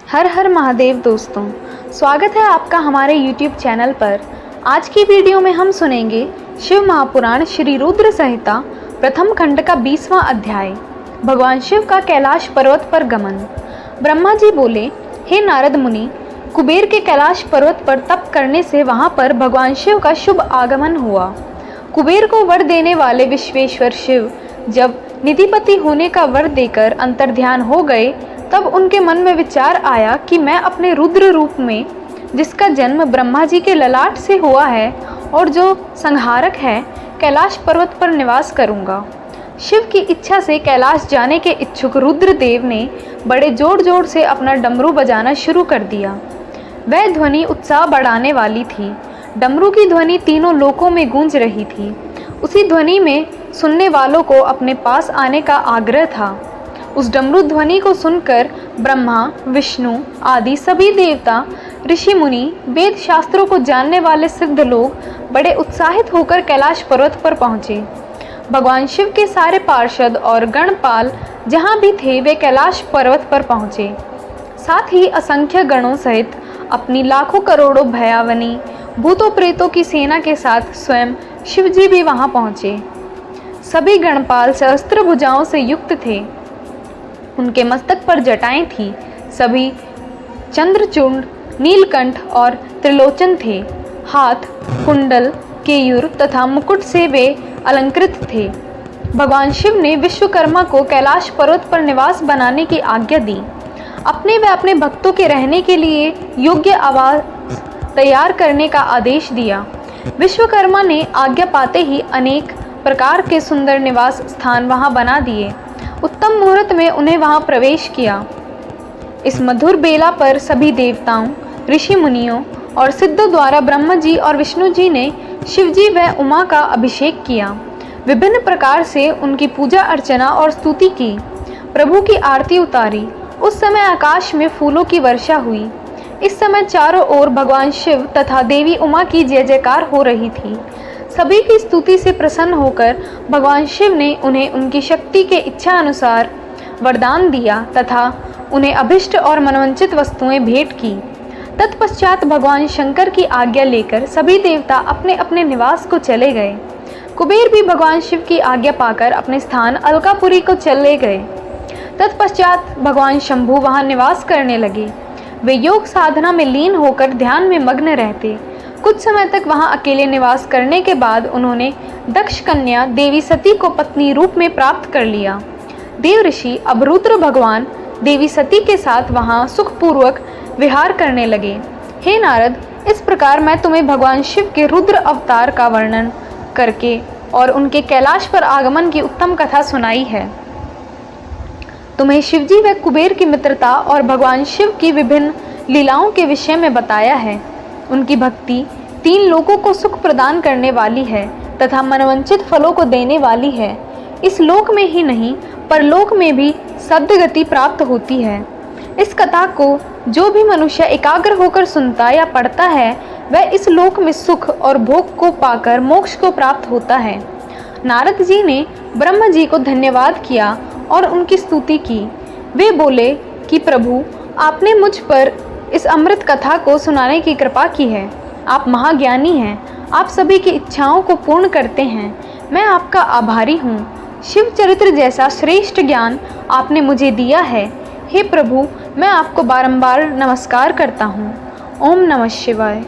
हर हर महादेव दोस्तों, स्वागत है आपका हमारे YouTube चैनल पर। आज की वीडियो में हम सुनेंगे शिव महापुराण श्री रुद्र संहिता प्रथम खंड का 20वां अध्याय, भगवान शिव का कैलाश पर्वत पर गमन। ब्रह्मा जी बोले, हे नारद मुनि, कुबेर के कैलाश पर्वत पर तप करने से वहाँ पर भगवान शिव का शुभ आगमन हुआ। कुबेर को वर देने वाले विश्वेश्वर शिव जब निधिपति होने का वर देकर अंतर्ध्यान हो गए, तब उनके मन में विचार आया कि मैं अपने रुद्र रूप में, जिसका जन्म ब्रह्मा जी के ललाट से हुआ है और जो संहारक है, कैलाश पर्वत पर निवास करूंगा। शिव की इच्छा से कैलाश जाने के इच्छुक रुद्रदेव ने बड़े जोर जोर से अपना डमरू बजाना शुरू कर दिया। वह ध्वनि उत्साह बढ़ाने वाली थी। डमरू की ध्वनि तीनों लोकों में गूंज रही थी। उसी ध्वनि में सुनने वालों को अपने पास आने का आग्रह था। उस डमरू ध्वनि को सुनकर ब्रह्मा, विष्णु आदि सभी देवता, ऋषि मुनि, वेद शास्त्रों को जानने वाले सिद्ध लोग बड़े उत्साहित होकर कैलाश पर्वत पर पहुँचे। भगवान शिव के सारे पार्षद और गणपाल जहाँ भी थे, वे कैलाश पर्वत पर पहुँचे। साथ ही असंख्य गणों सहित अपनी लाखों करोड़ों भयावनी भूतों प्रेतों की सेना के साथ स्वयं शिवजी भी वहाँ पहुँचे। सभी गणपाल सहस्त्र भुजाओं से युक्त थे। उनके मस्तक पर जटाएं थीं। सभी चंद्रचूड़, नीलकंठ और त्रिलोचन थे। हाथ, कुंडल, केयूर तथा मुकुट से वे अलंकृत थे। भगवान शिव ने विश्वकर्मा को कैलाश पर्वत पर निवास बनाने की आज्ञा दी। अपने व अपने भक्तों के रहने के लिए योग्य आवास तैयार करने का आदेश दिया। विश्वकर्मा ने आज्ञा पाते ही अनेक प्रकार के सुंदर निवास स्थान वहां बना दिए। उत्तम मुहूर्त में उन्हें वहां प्रवेश किया। इस मधुर बेला पर सभी देवताओं, ऋषि मुनियों और सिद्धों द्वारा ब्रह्मा जी और विष्णु जी ने शिवजी व उमा का अभिषेक किया। विभिन्न प्रकार से उनकी पूजा अर्चना और स्तुति की। प्रभु की आरती उतारी। उस समय आकाश में फूलों की वर्षा हुई। इस समय चारों ओर भगवान शिव तथा देवी उमा की जय जयकार हो रही थी। सभी की स्तुति से प्रसन्न होकर भगवान शिव ने उन्हें उनकी शक्ति के इच्छा अनुसार वरदान दिया तथा उन्हें अभिष्ट और मनोवांछित वस्तुएं भेंट की। तत्पश्चात भगवान शंकर की आज्ञा लेकर सभी देवता अपने अपने निवास को चले गए। कुबेर भी भगवान शिव की आज्ञा पाकर अपने स्थान अलकापुरी को चले गए। तत्पश्चात भगवान शंभु वहां निवास करने लगे। वे योग साधना में लीन होकर ध्यान में मग्न रहते। कुछ समय तक वहां अकेले निवास करने के बाद उन्होंने दक्ष कन्या देवी सती को पत्नी रूप में प्राप्त कर लिया। देव ऋषि अब रुद्र भगवान देवी सती के साथ वहां सुखपूर्वक विहार करने लगे। हे नारद, इस प्रकार मैं तुम्हें भगवान शिव के रुद्र अवतार का वर्णन करके और उनके कैलाश पर आगमन की उत्तम कथा सुनाई है। तुम्हें शिवजी व कुबेर की मित्रता और भगवान शिव की विभिन्न लीलाओं के विषय में बताया है। उनकी भक्ति तीन लोकों को सुख प्रदान करने वाली है तथा मनोवांछित फलों को देने वाली है। इस लोक में ही नहीं, परलोक में भी सद्गति प्राप्त होती है। इस कथा को जो भी मनुष्य एकाग्र होकर सुनता या पढ़ता है, वह इस लोक में सुख और भोग को पाकर मोक्ष को प्राप्त होता है। नारद जी ने ब्रह्मा जी को धन्यवाद किया और उनकी स्तुति की। वे बोले कि प्रभु, आपने मुझ पर इस अमृत कथा को सुनाने की कृपा की है। आप महाज्ञानी हैं। आप सभी की इच्छाओं को पूर्ण करते हैं। मैं आपका आभारी हूँ। शिव चरित्र जैसा श्रेष्ठ ज्ञान आपने मुझे दिया है। हे प्रभु, मैं आपको बारंबार नमस्कार करता हूँ। ओम नमः शिवाय।